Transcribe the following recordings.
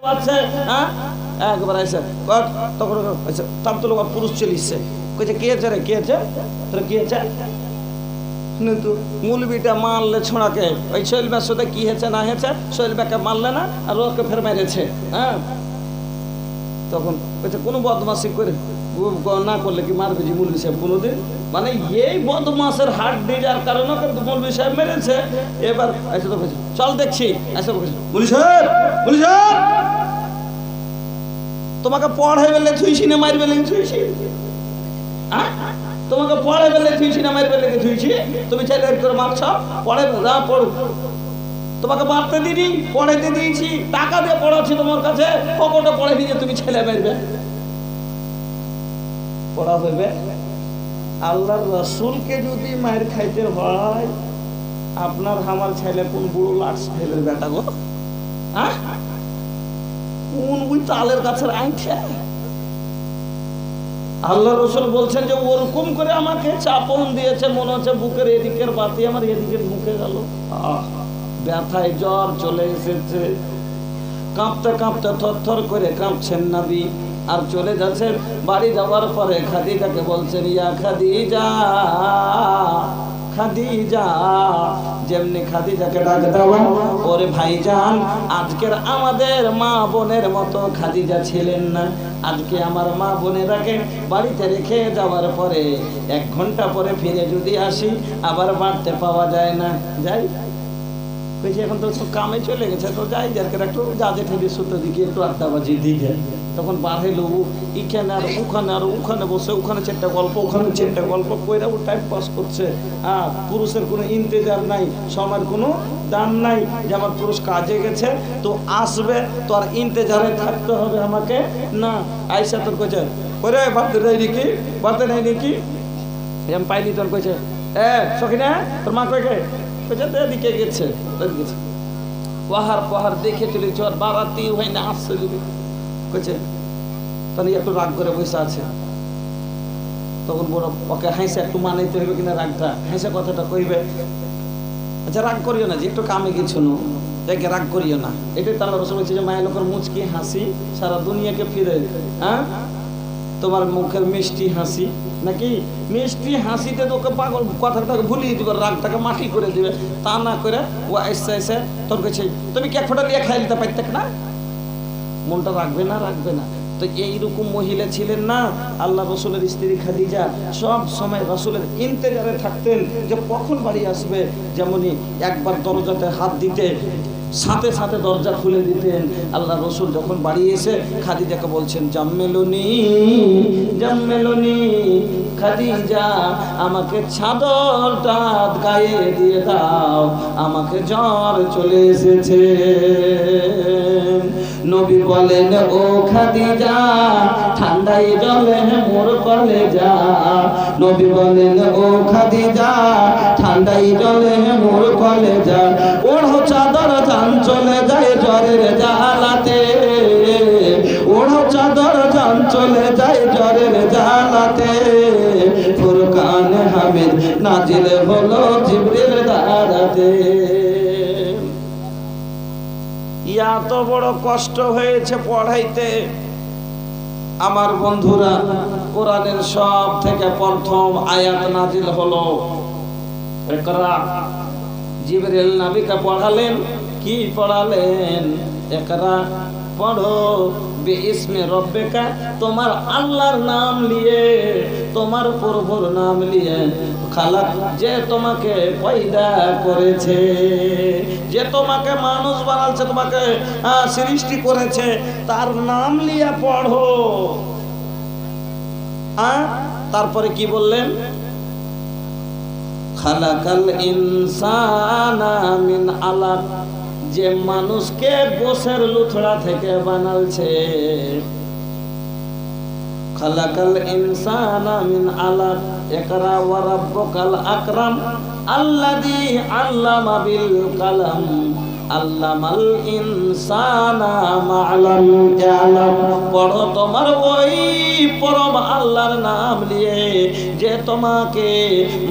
আছে হ্যাঁ একবার এসে তখন তার তো লোক পুরুষ চলিছে কইছে কে আছে রে কে আছে তোর কে আছে কিন্তু মুলবিটা মারলে ছোঁড়াকে ওই শৈলবার সাথে কি হয়েছে না হয়েছে শৈলবাকে মারলে না আর ওকে ফের মেরেছে হ্যাঁ তখন কইছে কোনো বদমাশি করে না করলে কি মারবে জি মুলবি সাহেব কোনোদিন মানে এই বদমাসের হাট দিয়ে যার কারণে কিন্তু মুলবি সাহেব মেরেছে এবার এসে তো কইছে চল দেখছি এসে বলছে মুলবি সাহেব তোমাকে পড়াই বেলে থুইছি না মার বেলে থুইছি তোমাকে পড়াই বেলে থুইছি না মার বেলে থুইছি তুমি ছেলে করে মারছ পড়ে না পড়ো তোমাকে মারতে দিনি পড়াইতে দিয়েছি টাকা দিয়ে পড়াচ্ছি তোমার কাছে পকেটে পড়ে দিয়ে তুমি ছেলে মারবে পড়া হইবে আল্লাহর রাসূলকে যদি মার খাইতে হয় আপনার আমার ছেলে কোন বুড়ো লাট ছেলের বেটা গো হ্যাঁ কোন ওই তালের গাছের আইঠা আল্লাহ রাসূল বলছেন যে ওরকম করে আমাকে চাপন দিয়েছে মনে হচ্ছে বুকের এদিকের বাতি আমার এদিকে ঢুকে গেল ব্যথায় জ্বর চলে এসেছে কাঁপতে কাঁপতে থরথর করে কাঁপছেন নবী আর চলে যাচ্ছেন বাড়ি যাওয়ার পরে খাদিজাকে বলছেন ইয়া খাদিজা খাদিজা যেমনি খাদিজাকে ডাক দেওয়া ওরে ভাইজান আজকের আমাদের মা বোনের মতো খাদিজা ছিলেন না আজকে আমার মা বোনেরাকে বাড়িতে রেখে যাওয়ার পরে 1 ঘন্টা পরে ফিরে যদি আসি আবার বাড়তে পাওয়া যায় না যাই কইছে এখন তো কামে চলে গেছে তো যাই যার একটু যাজে ঠেলে সুতো দিকে একটু আড্ডাবাজি দিকে তখন বার হইলো এখানে আর ওখানে বসে ওখানে 4টা গল্প ওখানে 4টা গল্প কইরা ও টাইম পাস করছে পুরুষের কোনো ইন্তজার নাই সময়ের কোনো দাম নাই যে আমার পুরুষ কাজে গেছে তো আসবে তো আর ইন্তজারে থাকতে হবে আমাকে না আইসা তোর কইছে ওরে বাড়তে নাই নাকি এম পাইলি তোর কইছে সখিনা তোর মা কইকে এদিকে গেছে পাহাড় দেখে চলেছে আর বারাতি হয় না আসছে কইছে তাহলে একটু রাগ করে বসে আছে তখন বড় ওকে হাসে একটু মানাইতে হবে কিনা রাগটা হাসে কথাটা কইবে আচ্ছা রাগ করিও না যে একটু কামে কিছু নো দেখে রাগ করিও না এটাই তার রসম হচ্ছে যে মায়ের লোকের মুচকি হাসি সারা দুনিয়াকে ফিরে হ্যাঁ তোমার মুখের মিষ্টি হাসি নাকি মিষ্টি হাসিতে তোকে পাগল কথাটাকে ভুলিয়ে দিবে রাগটাকে মাটি করে দিবে তা না করে ও এসে তোর কাছে তুমি কে ফোটা নিয়ে খাই দিতে পারতে না মনটা রাখবে না তো এইরকম মহিলা ছিলেন না আল্লাহ রসুলের স্ত্রী খাদিজা সব সময় রসুলের ইন্তজারে থাকতেন যে কখন বাড়ি আসবে যেমনই একবার দরজাতে হাত দিতে সাথে সাথে দরজা খুলে দিতেন আল্লাহ রসুল যখন বাড়ি এসে খাদিজাকে বলছেন জাম্মেলনি খাদিজা আমাকে চাদরটা গায়ে দিয়ে দাও আমাকে জ্বর চলে এসেছে নবী বলেন ও খাদিজা ঠান্ডায় জলে মোর কলেজা নবী বলেন ও খাদিজা ঠান্ডায় জলে মোর কলেজা ওড়ো চাদর জান চলে যায় জ্বরের জ্বালাতে ওড়ো চাদর জান চলে যায় জ্বরের জ্বালাতে ফুরকান হামিদ নাজিল হলো জিবরিল দ্বারাতে এত বড় কষ্ট হয়েছে পড়াইতে আমার বন্ধুরা কোরআনের সব থেকে প্রথম আয়াত নাজিল হলো ইকরা জিবরিল নবীকে পড়ালেন কি পড়ালেন ইকরা পড়ো বিইসমে রব্বিকা তোমার আল্লাহর নাম নিয়ে তোমার প্রভুর নাম নিয়ে খালাক যে তোমাকে পয়দা করেছে যে তোমাকে মানুষ বানাচ্ছে তোমাকে সৃষ্টি করেছে তার নাম নিয়ে পড়ো তারপরে কি বললেন খালাকাল ইনসানা মিন আলাক যে মানুষকে গোসের লুথড়া থেকে বানালছে খালাকাল ইনসানা মিন আলাক ইকরা ওয়া রাব্বুকাল আকরাম আল্লাযী আল্লামা বিল কালাম আল্লামাল ইনসানা মা লাম ইয়ালাম পড়ো তোমার ওই পরম আল্লাহর নাম নিয়ে যে তোমাকে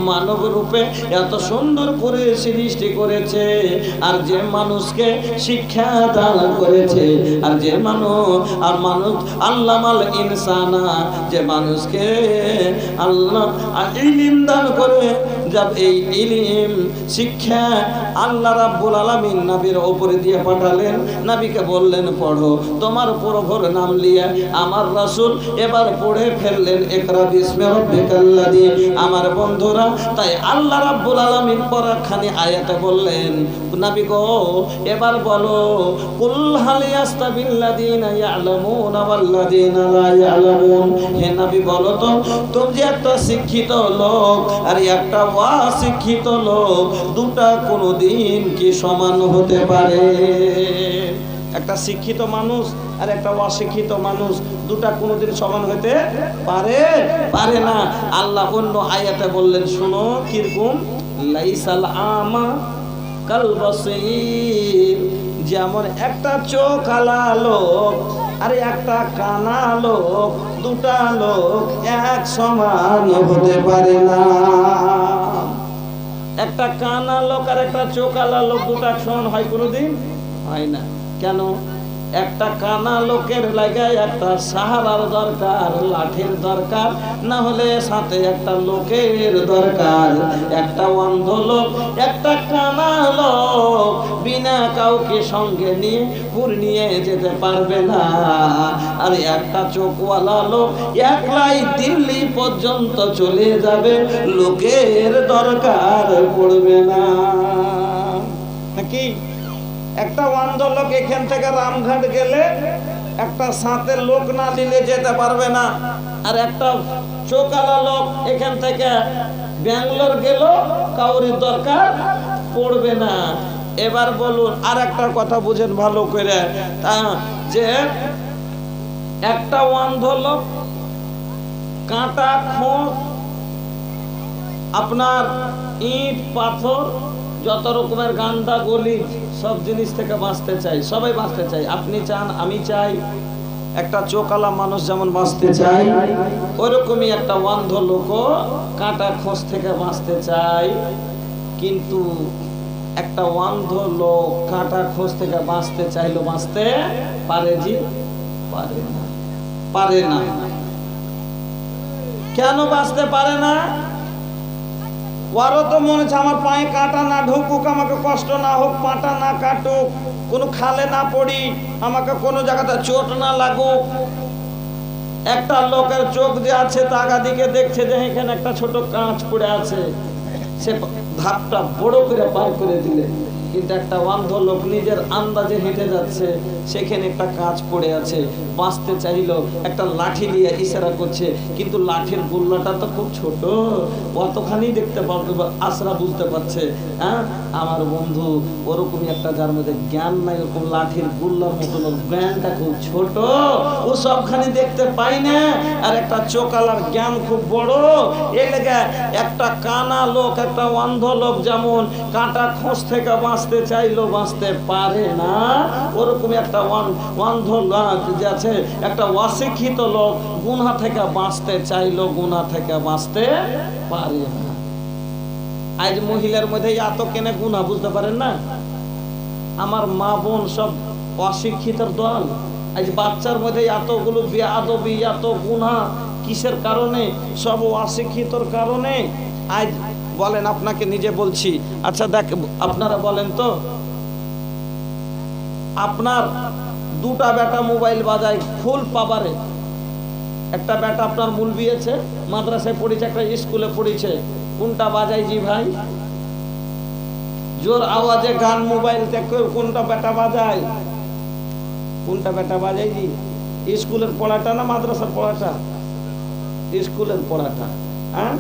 মানব রূপে এত সুন্দর করে সৃষ্টি করেছে, আর যে মানুষকে শিক্ষা দান করেছে, আর যে মানুষ আল্লামাল ইনসানা, যে মানুষকে আল্লাহ ইলম দান করে, জব এই ইলম শিক্ষা আল্লাহ রাব্বুল আলামিন নবীর উপরে দিয়ে পাঠালেন। নবীকে বললেন পড়ো, তোমার প্রভুর নাম নিয়ে আমার রাসূল এবার পড়ে ফেললেন ইকরা বিসমি রাব্বিকাল্লাযী। আমার বন্ধুরা, তাই আল্লাহ রাব্বুল আলামিন পরাখানি আয়াতে বললেন, নবী গো এবার বলো, কুল হাল ইয়াস্তাবিল্লাযীনা ইয়ালামুনা ওয়াল্লাযীনা লা ইয়ালামুন। হে নবী বলো তো, তুমি যে একটা শিক্ষিত লোক আর একটা অশিক্ষিত লোক, দুটা কোনোদিন কি সমান হতে পারে? একটা শিক্ষিত মানুষ আর একটা অশিক্ষিত মানুষ, দুটা কোনোদিন সমান হতে পারে না। আল্লাহ অন্য আয়াতে বললেন, শুনো কিরকম, লাইসাল আমা কাল বাসীর। যেমন একটা চোখালা লোক আর একটা কানা লোক, দুটা লোক এক সমান হতে পারে না। একটা কানা লোক আর একটা চোখালা লোক দুটা সমান হয় কোনোদিন? হয় না। কেন? একটা কানা লোকের লাগায় একটা সাহারার দরকার, লাঠির দরকার, না হলে সাথে একটা লোকের দরকার। একটা অন্ধ লোক, একটা কানা লোক বিনা কাউকে সঙ্গে নিয়ে নিয়ে যেতে পারবে না। আর একটা চোখওয়ালা লোক একলাই দিল্লি পর্যন্ত চলে যাবে, লোকের দরকার পড়বে না, নাকি? একটা অন্ধ লোক এখান থেকে রামঘাট গেলে একটা সাথে লোক না দিলে যেতে পারবে না, আর একটা চোখালা লোক এখান থেকে ব্যাঙ্গালোর গেল, কাউরির দরকার পড়বে না। এবার বলুন আর একটা কথা বুঝেন ভালো করে, যে একটা অন্ধ লোক কাঁটা খোঁজ, আপনার ইট পাথর, যত রকমের গান্দা গলি, সব জিনিস থেকে বাঁচতে চাই, সবাই বাঁচতে চাই। আপনি চান, আমি চাই, একটা চোখালা মানুষ যেমন বাঁচতে চাই, ওইরকমই একটা অন্ধ লোকও কাঁটা খোঁজ থেকে বাঁচতে চাই। কিন্তু একটা অন্ধ লোক কাঁটা খোঁজ থেকে বাঁচতে চাইলেও বাঁচতে পারে? জি পারে না। কেন বাঁচতে পারে না? ওরও তো মনে হচ্ছে আমার পায়ে কাঁটা না ঢুকুক, আমাকে কষ্ট না হোক, পাটা না কাটুক, কোনো খালে না পড়ি, আমাকে কোনো জায়গাতে চোট না লাগুক। একটা লোকের চোখ যে আছে তাগা দিকে দেখছে যে এখানে একটা ছোট কাঁচ পড়ে আছে, সে ধাপটা বড় করে পার করে দিলে। কিন্তু একটা অন্ধ লোক নিজের আন্দাজে হেঁটে যাচ্ছে, সেখানে একটা কাঁচ পড়ে আছে, বাঁচতে চাইলো, একটা লাঠি নিয়ে ইশারা করছে, কিন্তু লাঠির গুল্লাটা তো খুব ছোট, কতখানি দেখতে পারবে, আশরা বুঝতে পারছে। হ্যাঁ, আমার বন্ধু ওরকমই একটা, যার মধ্যে জ্ঞান নাই, ওরকম লাঠির গুল্লার মতন জ্ঞানটা খুব ছোট, ও সবখানি দেখতে পাই না। আর একটা চোখালার জ্ঞান খুব বড়। এই লেগে একটা কানা লোক, একটা অন্ধ লোক যেমন কাঁটা খোঁজ থেকে বাঁচতে চাইলো বাঁচতে পারে না, ওরকম একটা অন্ধ লোক যে আছে, একটা অশিক্ষিত লোক গুনাহ থেকে বাঁচতে চাইলো গুনাহ থেকে বাঁচতে পারে না। আজ মহিলার মধ্যে এত কেনে গুনাহ বুঝতে পারেন না? আমার মা বোন সব অশিক্ষিতর দল। আজ বাচ্চার মধ্যে এতগুলো বেয়াদবি, এত গুনাহ কিসের কারণে? সব অশিক্ষিতর কারণে। আজ বলেন, আপনাকে নিজে বলছি, আচ্ছা দেখ, আপনারা বলেন তো, আপনার দুটা বেটা মোবাইল বাজায় ফুল পাবারে, একটা বেটা আপনার মূল বিয়েছে, মাদ্রাসায় পড়েছে, একটা স্কুলে পড়েছে, কোনটা বাজায় জি ভাই? জোর আওয়াজে গান মোবাইল থেকে কোনটা বেটা বাজায়? কোনটা বেটা বাজায় জি? স্কুলের পড়াটা না মাদ্রাসার পড়াটা? স্কুলের পড়াটা। হ্যাঁ,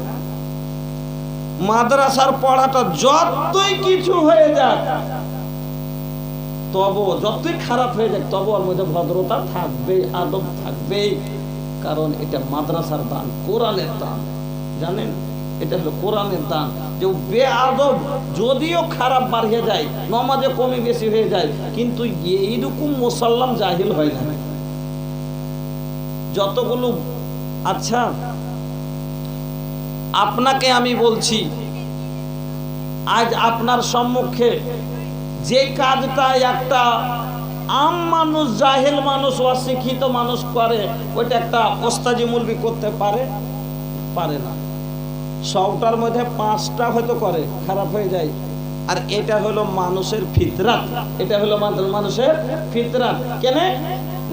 মাদ্রাসার পড়াটা যতই কিছু হয়ে যাক, তবু যতই খারাপ হয়ে যাক, তবু ওর মধ্যে ভদ্রতা থাকবে, আদব থাকবে, কারণ এটা মাদ্রাসার দান, কোরআনের দান। জানেন, এটা হলো কোরআনের দান। যে বেআদব যদিও খারাপ বাড়িয়ে যায়, নমাজে কমে বেশি হয়ে যায়, কিন্তু এইরকম মুসলমান জাহিল হয় না। যতগুলো, আচ্ছা আপনাকে আমি বলছি, আজ আপনার সম্মুখে যে কাজটা একটা আম মানুষ, জাহেল মানুষ, অশিক্ষিত মানুষ করে, ওইটা একটা ওস্তাজি মুলবি করতে পারে? পারে না। 100টার মধ্যে 5টা হয়তো করে, খারাপ হয়ে যায়। আর এটা হলো মানুষের ফিতরাত, এটা হলো মানুষের ফিতরাত। কেন?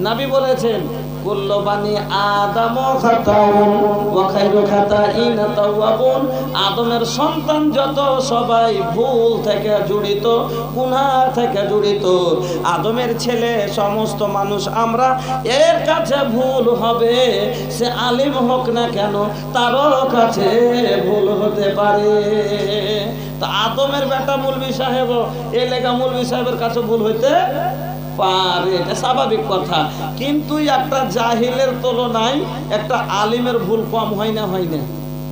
নবী বলেছেন, কুল্লু বানি আদম খাতাউন ওয়া খায়রু খাতাইনা তাওয়াবুন। আদমের সন্তান যত সবাই ভুল থেকে জড়িত, গুনাহ থেকে জড়িত। আদমের ছেলে সমস্ত মানুষ আমরা, এর কাছে ভুল হবে, সে আলিম হোক না কেন, তারও কাছে ভুল হতে পারে। তা আদমের বেটা মৌলভী সাহেব, এ লেগা মৌলভী সাহেবের কাছে ভুল হইতে পারে, এটা স্বাভাবিক কথা। কিন্তু একটা জাহিলের তুলনায় একটা আলিমের ভুল কম হয় না? হয় না?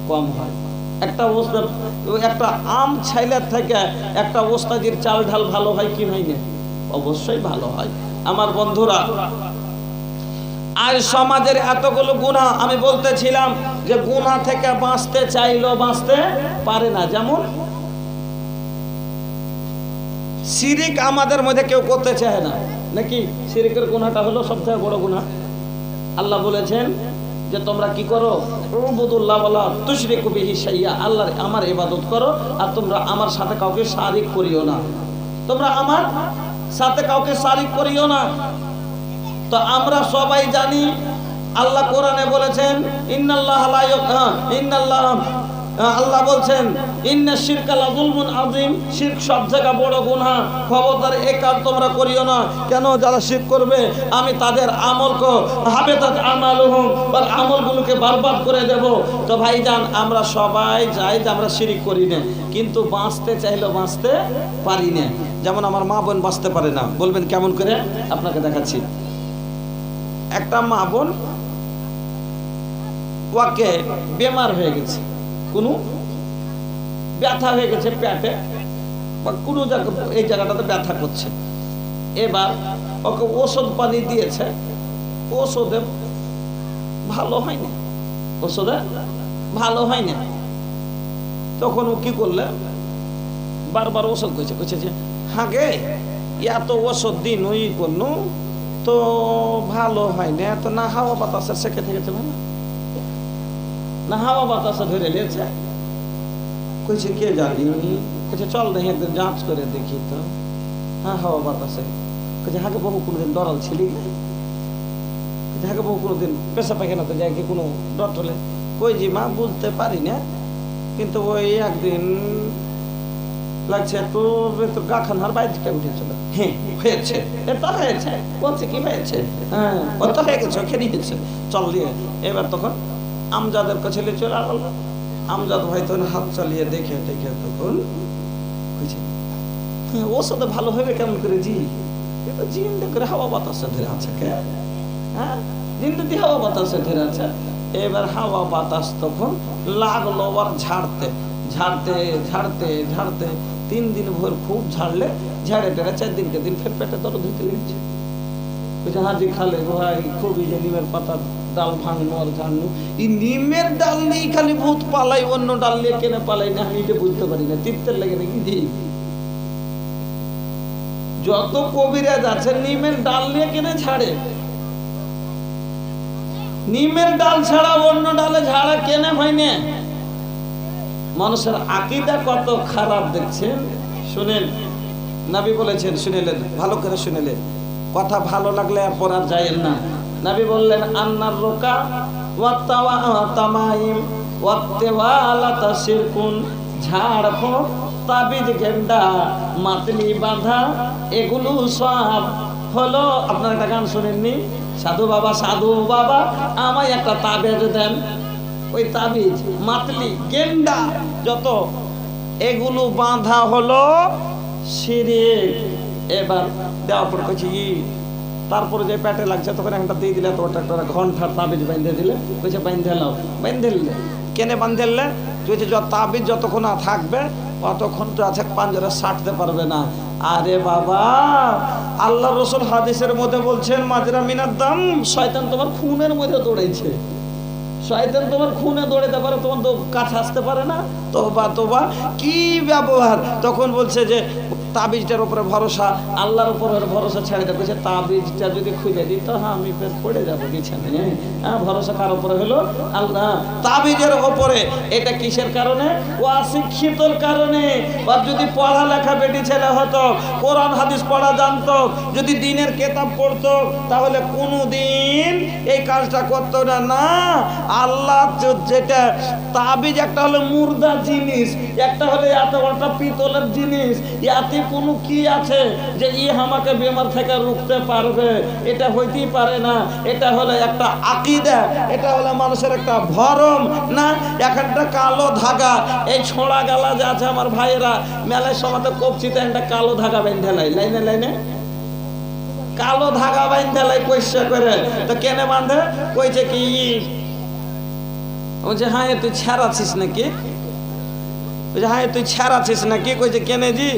কম হয়। একটা আম ছাইলের থেকে একটা ওস্তাদির চাল ঢাল ভালো হয় কি হয় না? অবশ্যই ভালো হয়। আমার বন্ধুরা, আজ সমাজের এতগুলো গুনাহ, আমি বলতেছিলাম যে গুনাহ থেকে বাঁচতে চাইলেও বাঁচতে পারে না। যেমন শিরিক আমাদের মধ্যে কেউ করতে চায় না, নাকি? শিরিকের গুনাহটা হলো সবথেকে বড় গুনাহ। আল্লাহ বলেছেন যে তোমরা কি করো, উবুদুল্লাহ ওয়ালা তুশরিকু বিহি শাইয়া, আল্লাহর আমার ইবাদত করো, আর তোমরা আমার সাথে কাউকে শারিক করিও না। তোমরা আমার সাথে কাউকে শারিক করিও না। তো আমরা সবাই জানি, আল্লাহ কোরআনে বলেছেন, আল্লাহ বলছেন, ইন্না শিরকা লাযুলমুন আযীম, শিরক সবথেকে বড় গুনাহ, খবরদার এই কাজ তোমরা করিও না। কেন? যারা শিরক করবে আমি তাদের আমলকে হাবেতাত আমালুহুম, বা আমলগুলোকে বরবাদ করে দেব। তো ভাইজান, আমরা সবাই চাই যে আমরা শিরক করি না, কিন্তু বাঁচতে চাইলেও বাঁচতে পারি না। যেমন আমার মা বোন বাঁচতে পারে না। বলবেন কেমন করে? আপনাকে দেখাচ্ছি। একটা মা বোন, ওকে বেমার হয়ে গেছে, কোনো ব্যথা হয়ে গেছে পেটে বা কোনো জায়গা, এই জায়গাটাতে ব্যথা করছে। এবার ওকে ওষুধ পানি দিয়েছে, ওষুধে ভালো হয়নি, ওষুধে ভালো হয়নি। তখন ও কি করলে, বারবার ওষুধ কইছে যে হ্যাঁ গে, এত ওষুধ দিন ওই করনু তো ভালো হয় না, তো না হাওয়া বাতাসে সেকে থেকেছে, ভালো না হাওয়া বাতাসে ধরে নিয়েছে। কইছে কে জানি, কইছে চল দেখি একদিন যাঁচ করে দেখি তো। হ্যাঁ, হাওয়া বাতাসে। কইছে হাকে বহু কোনোদিন ডরাল ছিলি, হাকে বহু কোনোদিন পেশা পায়খানাতে যায় কি কোনো ডটলে? কই জি মা, বুঝতে পারি না, কিন্তু ওই একদিন লাগছে একটু গা খানার বাইরে উঠেছিল। হ্যাঁ হয়েছে, এটা হয়েছে। বলছে কি হয়েছে? হ্যাঁ ওটা হয়ে গেছে, খেয়ে গেছে, চল দিয়ে। এবার তখন আমজাদের কাছে চলে আসল। আমজাদ ভাই তখন হাত চালিয়ে দেখে তখন ওর সাথে ভালো হবে কেমন করে? জি জিনটা করে হাওয়া বাতাসে ধরে আছে। হ্যাঁ, জিনটা দিয়ে হাওয়া বাতাসে ধরে আছে। এবার হাওয়া বাতাস তখন লাগলো আবার ঝাড়তে ঝাড়তে ঝাড়তে ঝাড়তে 3 দিন ভোর খুব ঝাড়লে, ঝাড়ে টেড়ে 4 দিনকে দিন ফের পেটে দরদ হইতে লেগেছে। হাজি খালে ভাই খুবই যে নিমের পাতা ডাল ভাঙনো আর ঝাড়নো, এই নিমের ডাল নিয়ে খালি ভূত পালাই, অন্য ডাল নিয়ে কেনে পালাই না, আমি এটা বুঝতে পারি না। তীর্থের লেগে নাকি জি, যত কবিরাজ আছে নিমের ডাল নিয়ে কেনে ঝাড়ে, নিমের ডাল ছাড়া অন্য ডালে ঝাড়া কেনে হয় না। মানুষের আকীদা কত খারাপ দেখছেন। শুনেন, নবী বলেছেন, শুনেলেন, ভালো করে শুনেলেন, কথা ভালো লাগলে আর পড়ার যায়েন না। নবী বললেন, আন্নার রোকা ওয়াত্তাওয়া তামাইম ওয়াত্তাওয়ালাতা শিরকুন, ঝাড় ফুঁক, তাবিজ, গেন্ডা, মাতলি বাঁধা, এগুলো সব হলো। আপনারা একটা গান শুনেননি? সাধু বাবা, সাধু বাবা আমায় একটা তাবিজ দেন। ওই তাবিজ, মাতলি, গেন্ডা যত, এগুলো বাঁধা হলো শিরক। এবার দেওয়ার পর কইছি, তারপরে যে পেটে লাগছে তখন একটা দিয়ে দিলে, তো ওটা একটা ঘন্টার তাবিজ বাঁধে দিলে। কইছে বাঁধে লাও। বাঁধে দিলে কেনে বাঁধে দিলে? কইছে তাবিজ যতক্ষণ না থাকবে অতক্ষণ তো আছে পাঞ্জরে ছাড়তে পারবে না। আরে বাবা, আল্লাহ রসুল হাদিসের মধ্যে বলছেন, মাজরা মিনাদ দাম, শয়তান তোমার খুনের মধ্যে দৌড়াইছে। শয়তান তোমার খুনে দৌড়াতে পারে, তোমার তো কাছে আসতে পারে না। তোবা তোবা কি ব্যবহার! তখন বলছে যে তাবিজটার উপরে ভরসা, আল্লাহর উপরে ভরসা ছেড়ে দেয়। বলছে তাবিজটা যদি খুঁজে দিত, হ্যাঁ আমি ফের পড়ে যাবো বিছানে। হ্যাঁ, ভরসা কার উপরে হলো? আল্লাহ। তাবিজের উপরে। এটা কিসের কারণে? ও অশিক্ষিতর কারণে। আর যদি পড়ালেখা বেটি ছেলে হতো, কোরআন হাদিস পড়া জানতো, যদি দিনের কেতাব পড়তো, তাহলে কোনোদিন এই কাজটা করতো না। না, আল্লাহ যেটা তাবিজ, একটা হলো মুর্দা জিনিস, একটা হলো এত বড়টা পিতলের জিনিস। ইয়াতে কোনো কি আছে যে আমাকে বেমার থেকে রুখতে পারবে? এটা হইতেই পারে না। এটা হলো একটা আকীদা, এটা হলো মানুষের একটা ভরম। না, একটা কালো ধাগা, এই ছোঁড়া গালা যে আছে আমার ভাইয়েরা, মেলায় সমাতে কবচিতে একটা কালো ধাগা বেঁধে লাই, লাইনে লাইনে কালো ধাগা বাঁধে লাই পয়সা করে। তো কেনে বাঁধে? কইছে কি, বলছে হ্যাঁ তুই ছেড়াছিস নাকি? বলছে হ্যাঁ তুই ছেড়াছিস নাকি? কইছে কেনে জি?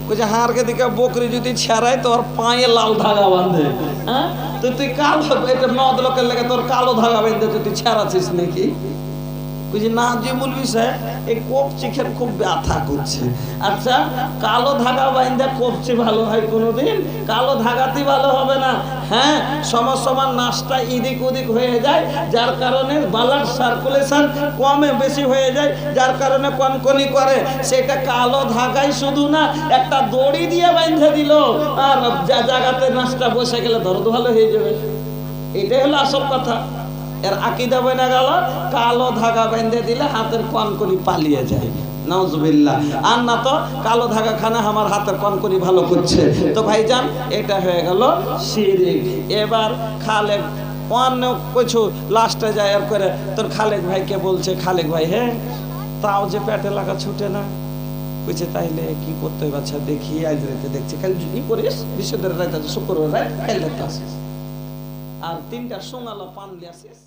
কইছে হাড়কে দিকে বকরি যদি ছেড়ায় তোর পায়ে লাল ধাগা বাঁধে। হ্যাঁ, তুই কালো, এটা মদ লোকের লেগে তোর কালো ধাগা বেঁধে তুই ছেড়াছিস নাকি? কইছে না জি মৌলভী সাহেব, এই কবচি খেয়ে খুব ব্যথা করছে। আচ্ছা, কালো ধাগা বাইন্ধে কবচি ভালো হয় কোনোদিন? কালো ধাগাতেই ভালো হবে না। হ্যাঁ, সমান নাশটা এদিক ওদিক হয়ে যায়, যার কারণে ব্লাড সার্কুলেশন কমে বেশি হয়ে যায়, যার কারণে কনকনি করে। সেটা কালো ধাগাই শুধু না, একটা দড়ি দিয়ে বাইন্ধে দিল, আর জায়গাতে নাশটা বসে গেলে দর্দ ভালো হয়ে যাবে। এটাই হলো আসল কথা। এর আকীদা বনে গেল কালো ধাগা বেঁধে দিলে হাতের কনকনি পালিয়ে যায়। নাউজুবিল্লাহ। আর না তো কালো ধাগা খানে আমার হাতের কনকনি ভালো করছে। তো ভাইজান, এটা হয়ে গেল শিরক। এবার খালেক অন্য কিছু লাস্টে যায় আর করে তোর খালেক ভাইকে বলছে, খালেক ভাই হ্যাঁ তাও যে পেটে লাগা ছুটে না। বুঝছে তাইলে কি করতে হবে? আচ্ছা দেখি, আজ রাতে দেখছি, খালি ই করিস বিশ্বদের রাত আছে, শুক্রবার রাত, কাল রাতে আসিস, আর 3টার সময় পান দিয়ে আসিস।